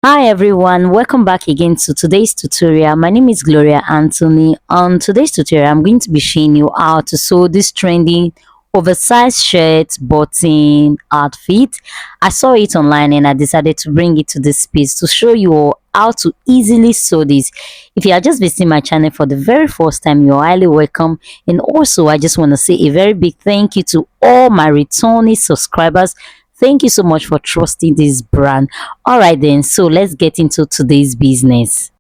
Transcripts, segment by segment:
Hi everyone, welcome back again to today's tutorial. My name is Gloria Anthony. On today's tutorial, I'm going to be showing you how to sew this trendy oversized shirt button outfit. I saw it online and I decided to bring it to this space to show you all how to easily sew this. If you are just visiting my channel for the very first time, you're highly welcome. And also, I just want to say a very big thank you to all my returning subscribers. Thank you so much for trusting this brand. All right then, so let's get into today's business.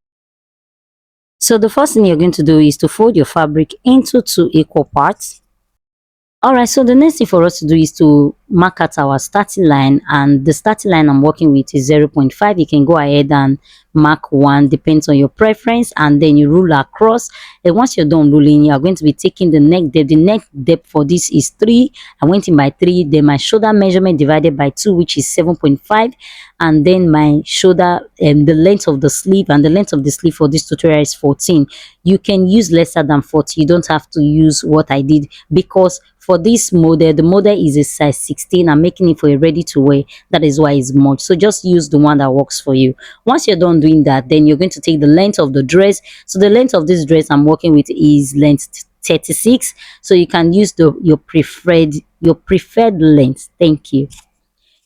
So the first thing you're going to do is to fold your fabric into two equal parts. All right, so the next thing for us to do is to mark out our starting line, and the starting line I'm working with is 0.5. You can go ahead and mark 1, depends on your preference, and then you rule across. And once you're done ruling, you are going to be taking the neck depth. The neck depth for this is 3. I went in by 3. Then my shoulder measurement divided by 2, which is 7.5, and then my shoulder and the length of the sleeve, and the length of the sleeve for this tutorial is 14. You can use lesser than 40. You don't have to use what I did, because for this model, the model is a size 16. I'm making it for a ready to wear. That is why it's much. So just use the one that works for you. Once you're done doing that, then you're going to take the length of the dress. So the length of this dress I'm working with is length 36. So you can use your preferred length. Thank you.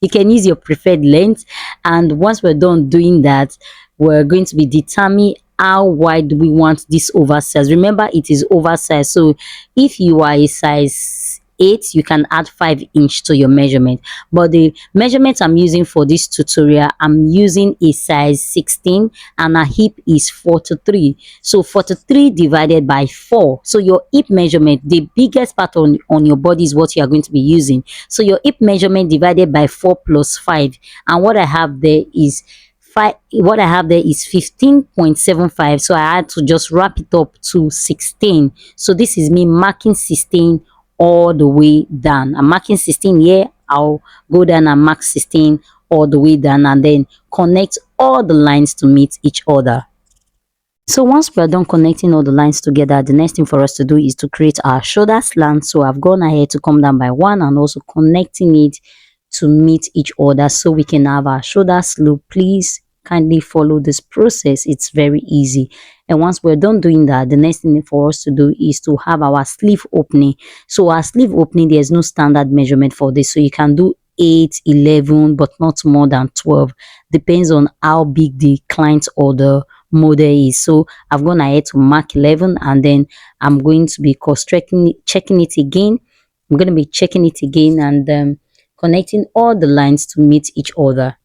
You can use your preferred length, and once we're done doing that, we're going to be determining how wide we want this oversized. Remember, it is oversized, so if you are a size 8, you can add 5 inch to your measurement, but the measurement I'm using for this tutorial, I'm using a size 16, and our hip is 43. So 43 divided by 4, so your hip measurement, the biggest part on your body, is what you are going to be using. So your hip measurement divided by 4 plus 5, and what I have there is 15.75. so I had to just wrap it up to 16. So this is me marking 16 all the way down. I'm marking 16 here. I'll go down and mark 16 all the way down, and then connect all the lines to meet each other. So once we're done connecting all the lines together, the next thing for us to do is to create our shoulder slant. So I've gone ahead to come down by 1 and also connecting it to meet each other so we can have our shoulder slope. Please kindly follow this process. It's very easy. And once we're done doing that, the next thing for us to do is to have our sleeve opening. So our sleeve opening, there's no standard measurement for this, so you can do 8, 11, but not more than 12. Depends on how big the client or the model is. So I've gone ahead to mark 11, and then I'm going to be checking it again. I'm going to be checking it again, and connecting all the lines to meet each other.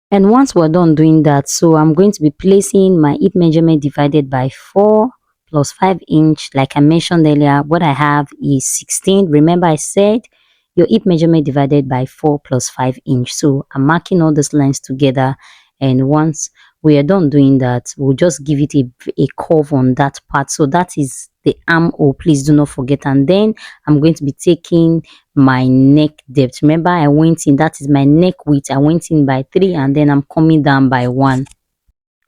And once we're done doing that, so I'm going to be placing my hip measurement divided by 4 plus 5 inch. Like I mentioned earlier, what I have is 16. Remember, I said your hip measurement divided by 4 plus 5 inch. So I'm marking all these lines together, and once we are done doing that, we'll just give it a curve on that part. So that is the armhole. Please do not forget. And then I'm going to be taking my neck depth. Remember, I went in, that is my neck width. I went in by 3, and then I'm coming down by 1.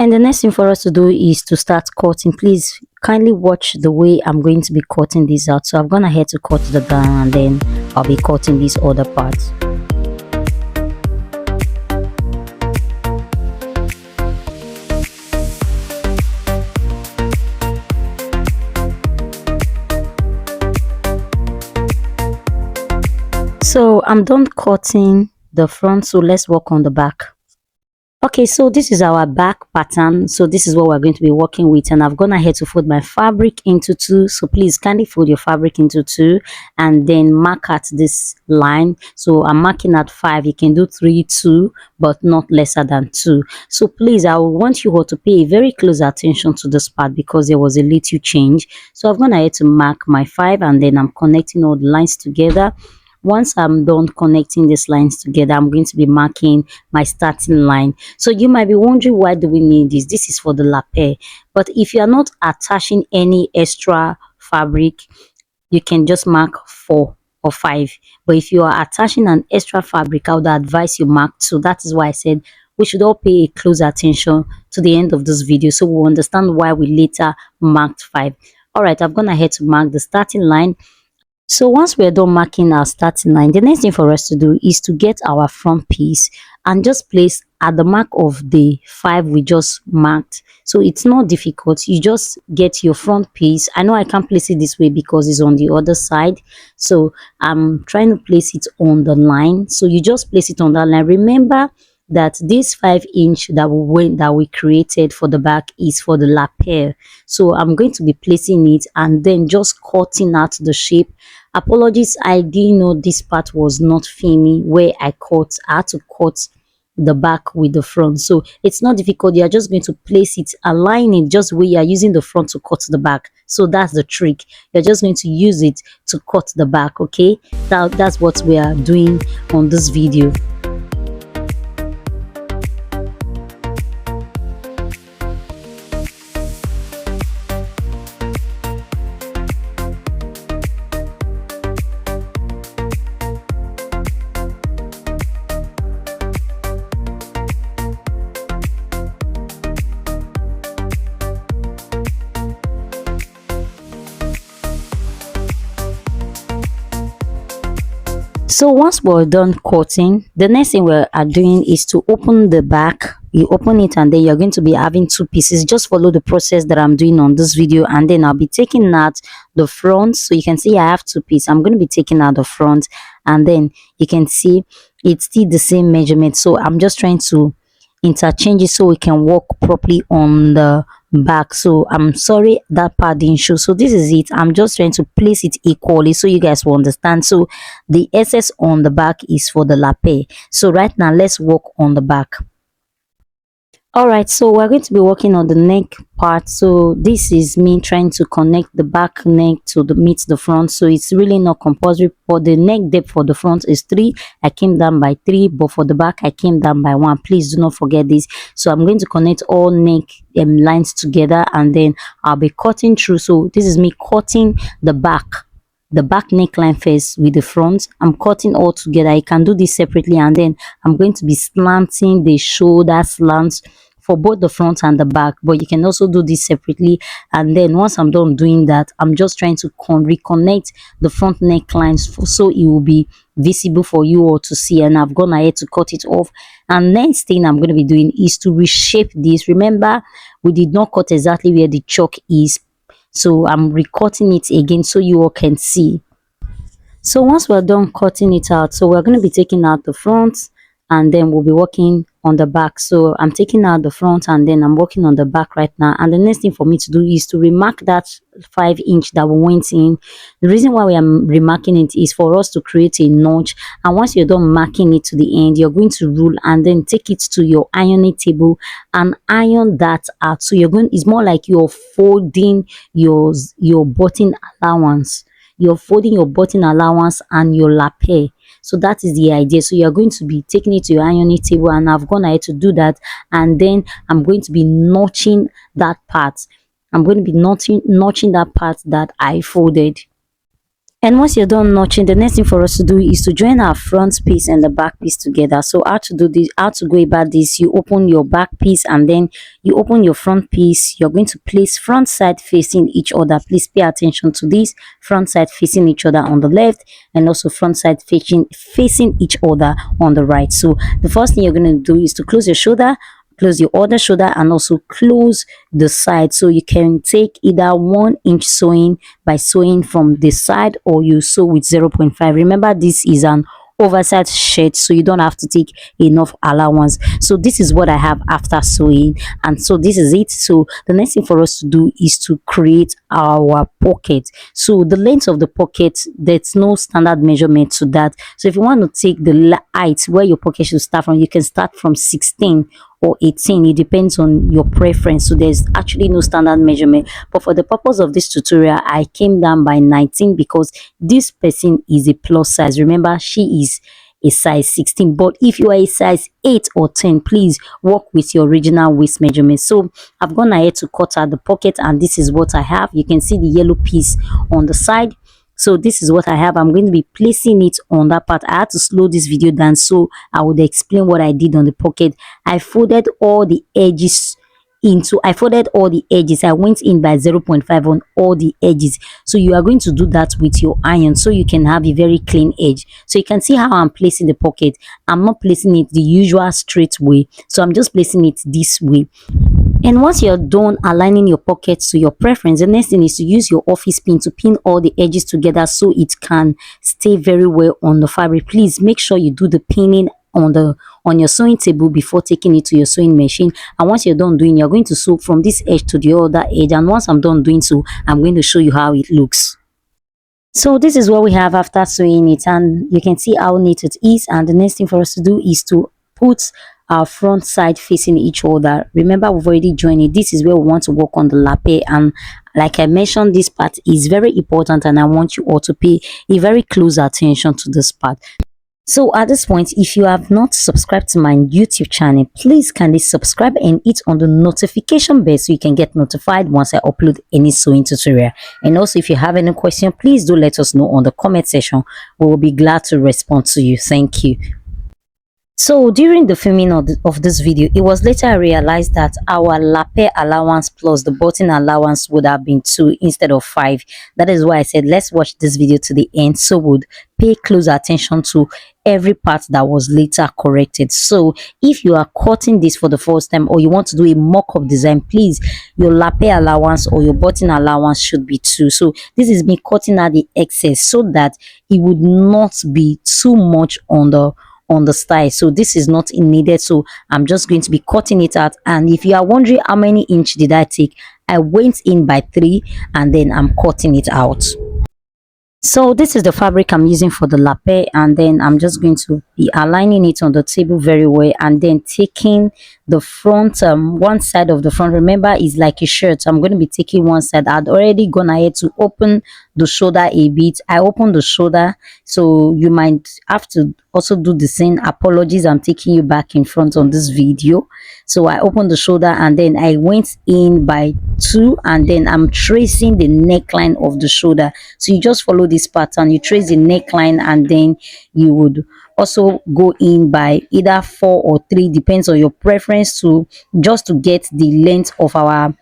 And the next thing for us to do is to start cutting. Please kindly watch the way I'm going to be cutting this out. So I've gone ahead to cut the gown, and then I'll be cutting this other part. So I'm done cutting the front, so let's work on the back. Okay, so this is our back pattern. So this is what we're going to be working with, and I've gone ahead to fold my fabric into 2. So please kindly fold your fabric into 2, and then mark at this line. So I'm marking at 5. You can do 3, 2, but not lesser than 2. So please, I want you all to pay very close attention to this part, because there was a little change. So I've gone ahead to mark my 5, and then I'm connecting all the lines together. Once I'm done connecting these lines together, I'm going to be marking my starting line. So you might be wondering, why do we need this? This is for the lapel. But if you are not attaching any extra fabric, you can just mark 4 or 5. But if you are attaching an extra fabric, I would advise you mark 2. That is why I said we should all pay close attention to the end of this video, so we'll understand why we later marked 5. All right, I've gone ahead to mark the starting line. So once we're done marking our starting line, the next thing for us to do is to get our front piece. and just place at the mark of the 5 we just marked. So it's not difficult. You just get your front piece. I know I can't place it this way because it's on the other side, so I'm trying to place it on the line. So you just place it on that line. Remember that this 5 inch that we created for the back is for the lapel. So I'm going to be placing it and then just cutting out the shape. Apologies, I didn't know this part was not filming where I had to cut the back with the front. So it's not difficult. You're just going to place it, align it just where you're using the front to cut the back. So that's the trick. You're just going to use it to cut the back. Okay, that's what we are doing on this video. So once we're done cutting, the next thing we are doing is to open the back. You open it and then you're going to be having 2 pieces. Just follow the process that I'm doing on this video, and then I'll be taking out the front. So you can see I have 2 pieces. I'm going to be taking out the front, and then you can see it's still the same measurement. So I'm just trying to interchange it so we can work properly on the back. So I'm sorry that part didn't show. So this is it. I'm just trying to place it equally so you guys will understand. So the excess on the back is for the lapel. So right now let's work on the back. All right, so we're going to be working on the neck part. So this is me trying to connect the back neck to the meet the front. So it's really not compulsory, but the neck depth for the front is 3. I came down by 3, but for the back I came down by 1. Please do not forget this. So I'm going to connect all neck lines together, and then I'll be cutting through. So this is me cutting the back neckline first with the front. I'm cutting all together. I can do this separately, and then I'm going to be slanting the shoulder slants for both the front and the back, but you can also do this separately. And then once I'm done doing that, I'm just trying to reconnect the front necklines so it will be visible for you all to see. And I've gone ahead to cut it off. And next thing I'm going to be doing is to reshape this. Remember, we did not cut exactly where the chalk is, so I'm recutting it again so you all can see. So once we're done cutting it out, so we're going to be taking out the front, and then we'll be working on the back. So I'm taking out the front and then I'm working on the back right now. And the next thing for me to do is to remark that 5 inch that we went in. The reason why we are remarking it is for us to create a notch. And once you're done marking it to the end, you're going to rule and then take it to your ironing table and iron that out. So you're going, it's more like you're folding your button allowance. You're folding your button allowance and your lapel. So that is the idea. So you're going to be taking it to your ironing table, and I've gone ahead to do that, and then I'm going to be notching that part. I'm going to be notching that part that I folded. And once you're done notching, the next thing for us to do is to join our front piece and the back piece together. So how to do this, how to go about this: you open your back piece and then you open your front piece. You're going to place front side facing each other. Please pay attention to this: front side facing each other on the left, and also front side facing each other on the right. So the first thing you're going to do is to close your shoulder, close your other shoulder, and also close the side. So you can take either 1 inch sewing by sewing from the side, or you sew with 0.5. Remember, this is an oversized shirt, so you don't have to take enough allowance. So this is what I have after sewing, and so this is it. So the next thing for us to do is to create our pocket. So the length of the pocket, there's no standard measurement to that. So if you want to take the height where your pocket should start from, you can start from 16 or 18. It depends on your preference. So there's actually no standard measurement, but for the purpose of this tutorial I came down by 19 because this person is a plus size. Remember, she is a size 16, but if you are a size 8 or 10, please work with your original waist measurement. So I've gone ahead to cut out the pocket, and this is what I have. You can see the yellow piece on the side. So this is what I have. I'm going to be placing it on that part. I had to slow this video down so I would explain what I did on the pocket. I folded all the edges I folded all the edges. I went in by 0.5 on all the edges. So you are going to do that with your iron so you can have a very clean edge. So you can see how I'm placing the pocket. I'm not placing it the usual straight way, so I'm just placing it this way. And once you're done aligning your pockets to your preference, the next thing is to use your office pin to pin all the edges together so it can stay very well on the fabric. Please make sure you do the pinning on your sewing table before taking it to your sewing machine. And once you're done doing, you're going to sew from this edge to the other edge. And once I'm done doing so, I'm going to show you how it looks. So this is what we have after sewing it, and you can see how neat it is. And the next thing for us to do is to put our front side facing each other. Remember, we've already joined it. This is where we want to work on the lapel, and like I mentioned, this part is very important and I want you all to pay a very close attention to this part. So at this point, if you have not subscribed to my YouTube channel, please kindly subscribe and hit on the notification bell so you can get notified once I upload any sewing tutorial. And also, if you have any question, please do let us know on the comment section. We will be glad to respond to you. Thank you. So during the filming of this video, it was later realized that our lapel allowance plus the button allowance would have been 2 instead of 5. That is why I said let's watch this video to the end so would pay close attention to every part that was later corrected. So if you are cutting this for the first time or you want to do a mock-up design, please, your lapel allowance or your button allowance should be 2. So this is me cutting out the excess so that it would not be too much on the style. So this is not needed, so I'm just going to be cutting it out. And if you are wondering how many inch did I take, I went in by 3 and then I'm cutting it out. So this is the fabric I'm using for the lapel, and then I'm just going to be aligning it on the table very well and then taking the front one side of the front. Remember, it's like a shirt, so I'm going to be taking one side. I'd already gone ahead to open the shoulder a bit. I opened the shoulder, so you might have to also do the same. Apologies, I'm taking you back in front on this video. So I opened the shoulder and then I went in by 2 and then I'm tracing the neckline of the shoulder. So you just follow this pattern, you trace the neckline and then you would also go in by either 4 or 3, depends on your preference, to just to get the length of our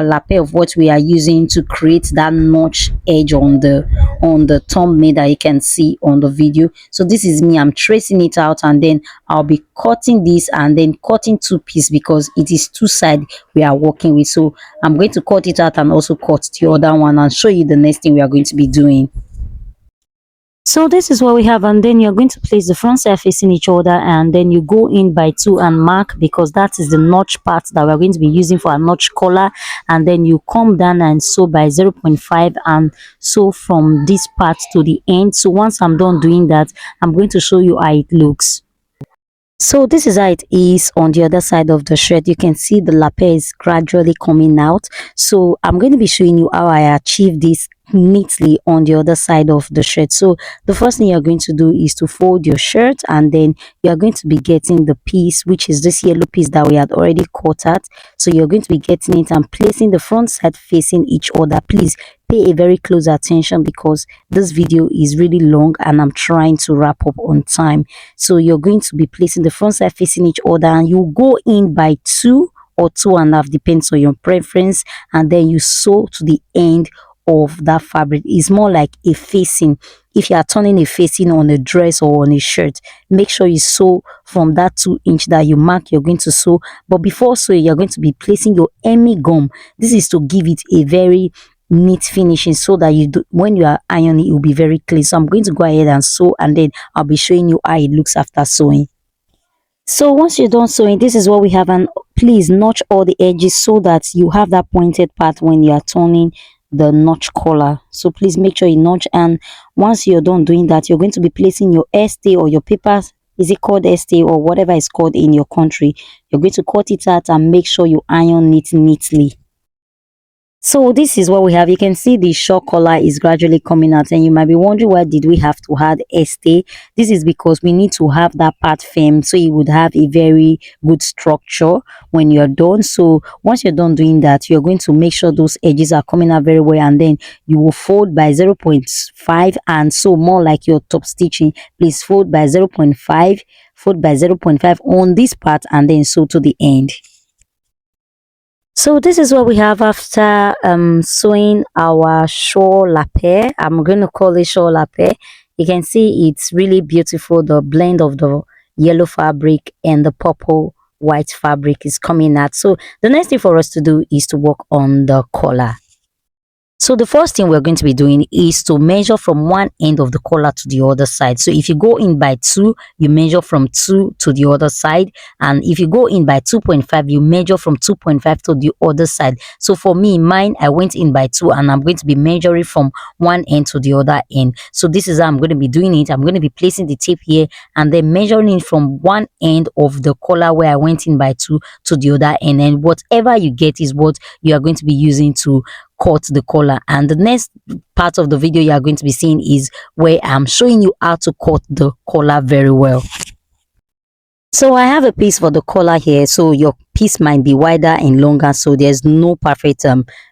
lapel of what we are using to create that notch edge on the thumbnail that you can see on the video. So this is me, I'm tracing it out and then I'll be cutting this and then cutting 2 pieces because it is 2 sides we are working with. So I'm going to cut it out and also cut the other one and show you the next thing we are going to be doing. So this is what we have, and then you're going to place the front side facing each other and then you go in by 2 and mark, because that is the notch part that we're going to be using for a notch collar. And then you come down and sew by 0.5 and sew from this part to the end. So once I'm done doing that, I'm going to show you how it looks. So this is how it is on the other side of the shirt. You can see the lapel is gradually coming out. So I'm going to be showing you how I achieve this neatly on the other side of the shirt. So the first thing you're going to do is to fold your shirt, and then you're going to be getting the piece, which is this yellow piece that we had already cut out. So you're going to be getting it and placing the front side facing each other. Please pay a very close attention because this video is really long and I'm trying to wrap up on time. So you're going to be placing the front side facing each other and you go in by 2 or 2.5, depends on your preference, and then you sew to the end of that fabric. Is more like a facing. If you are turning a facing on a dress or on a shirt, make sure you sew from that 2 inch that you mark you're going to sew. But before sewing, you're going to be placing your hemi gum. This is to give it a very neat finishing so that when you are ironing, it will be very clean. So I'm going to go ahead and sew and then I'll be showing you how it looks after sewing. So once you're done sewing, this is what we have, and please notch all the edges so that you have that pointed part when you are turning the notch collar. So please make sure you notch, and once you're done doing that, you're going to be placing your stay or your paper, is it called stay or whatever it's called in your country. You're going to cut it out and make sure you iron it neatly. So this is what we have. You can see the short collar is gradually coming out, and you might be wondering why did we have to add stay. This is because we need to have that part firm so it would have a very good structure when you're done. So once you're done doing that, you're going to make sure those edges are coming out very well, and then you will fold by 0.5, and so more like your top stitching, please fold by 0.5, fold by 0.5 on this part and then sew to the end. So this is what we have after sewing our shawl lapel. I'm going to call it shawl lapel. You can see it's really beautiful. The blend of the yellow fabric and the purple white fabric is coming out. So the next thing for us to do is to work on the collar. So the first thing we're going to be doing is to measure from one end of the collar to the other side. So if you go in by 2, you measure from 2 to the other side. And if you go in by 2.5, you measure from 2.5 to the other side. So for me, mine, I went in by 2 and I'm going to be measuring from one end to the other end. So this is how I'm going to be doing it. I'm going to be placing the tape here and then measuring it from one end of the collar where I went in by 2 to the other end. And whatever you get is what you are going to be using to cut the collar. And the next part of the video you are going to be seeing is where I'm showing you how to cut the collar very well. So I have a piece for the collar here, so your piece might be wider and longer, so there's no perfect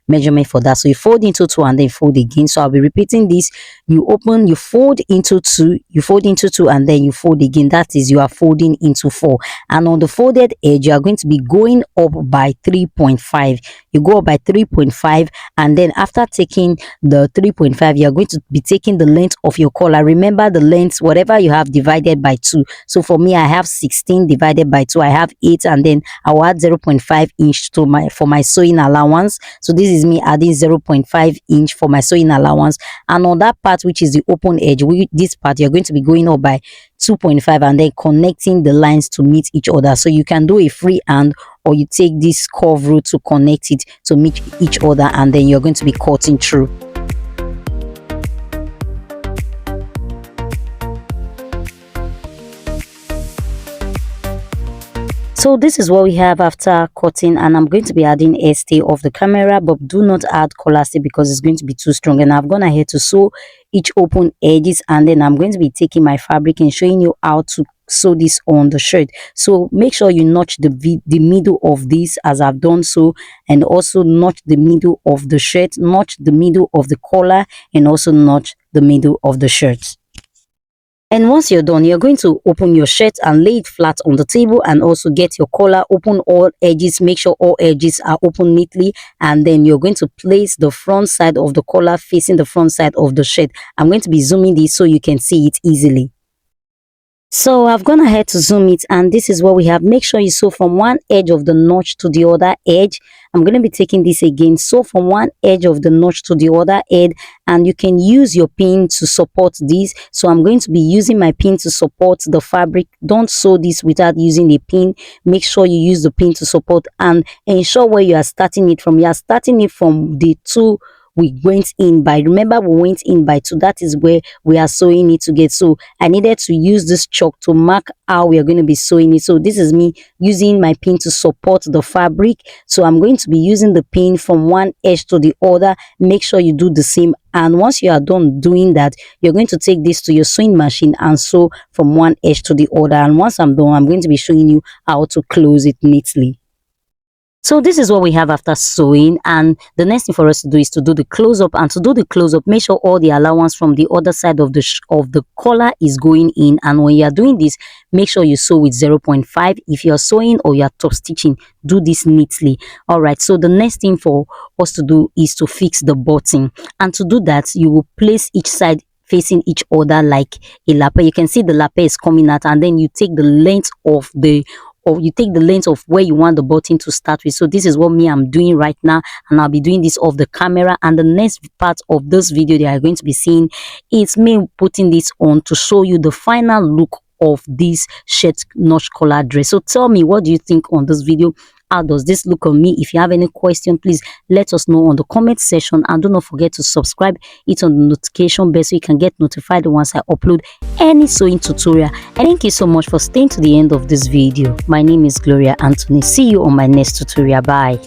measurement for that. So you fold into 2 and then fold again. So I'll be repeating this. You open, you fold into 2, you fold into 2 and then you fold again. That is, you are folding into 4. And on the folded edge, you are going to be going up by 3.5. You go up by 3.5 and then after taking the 3.5, you are going to be taking the length of your collar. Remember the length, whatever you have divided by 2. So for me, I have 16 divided by 2. I have 8 and then I'll add 0.5 inch to my sewing allowance. So this is me adding 0.5 inch for my sewing allowance. And on that part, which is the open edge, this part, you're going to be going up by 2.5 and then connecting the lines to meet each other. So you can do a freehand or you take this curve route to connect it to meet each other and then you're going to be cutting through. So this is what we have after cutting, and I'm going to be adding a stay off the camera, but do not add collar stay because it's going to be too strong. And I've gone ahead to sew each open edges, and then I'm going to be taking my fabric and showing you how to sew this on the shirt. So make sure you notch the middle of this as I've done so, and also notch the middle of the shirt, notch the middle of the collar, and also notch the middle of the shirt. And once you're done, you're going to open your shirt and lay it flat on the table and also get your collar, open all edges, make sure all edges are open neatly, and then you're going to place the front side of the collar facing the front side of the shirt. I'm going to be zooming this so you can see it easily. So I've gone ahead to zoom it and this is what we have. Make sure you sew from one edge of the notch to the other edge. I'm going to be taking this again. Sew from one edge of the notch to the other edge and you can use your pin to support this. So I'm going to be using my pin to support the fabric. Don't sew this without using a pin. Make sure you use the pin to support and ensure where you are starting it from. You are starting it from the 2 we went in by. Remember, we went in by 2. That is where we are sewing it together. So I needed to use this chalk to mark how we are going to be sewing it. So this is me using my pin to support the fabric. So I'm going to be using the pin from one edge to the other. Make sure you do the same. And once you are done doing that, you're going to take this to your sewing machine and sew from one edge to the other. And once I'm done, I'm going to be showing you how to close it neatly. So this is what we have after sewing, and the next thing for us to do is to do the close-up. And to do the close-up, make sure all the allowance from the other side of the collar is going in. And when you are doing this, make sure you sew with 0.5. If you're sewing or you're top stitching, do this neatly. All right, so the next thing for us to do is to fix the button. And to do that, you will place each side facing each other like a lapel. You can see the lapel is coming out, and then you take the length of where you want the button to start with. So this is what I'm doing right now, and I'll be doing this off the camera. And the next part of this video that you're going to be seeing is me putting this on to show you the final look of this shirt notch collar dress. So tell me, what do you think on this video? How does this look on me? If you have any question, please let us know on the comment section, and do not forget to subscribe, hit on the notification bell so you can get notified once I upload any sewing tutorial. And thank you so much for staying to the end of this video. My name is Gloria Anthony. See you on my next tutorial. Bye.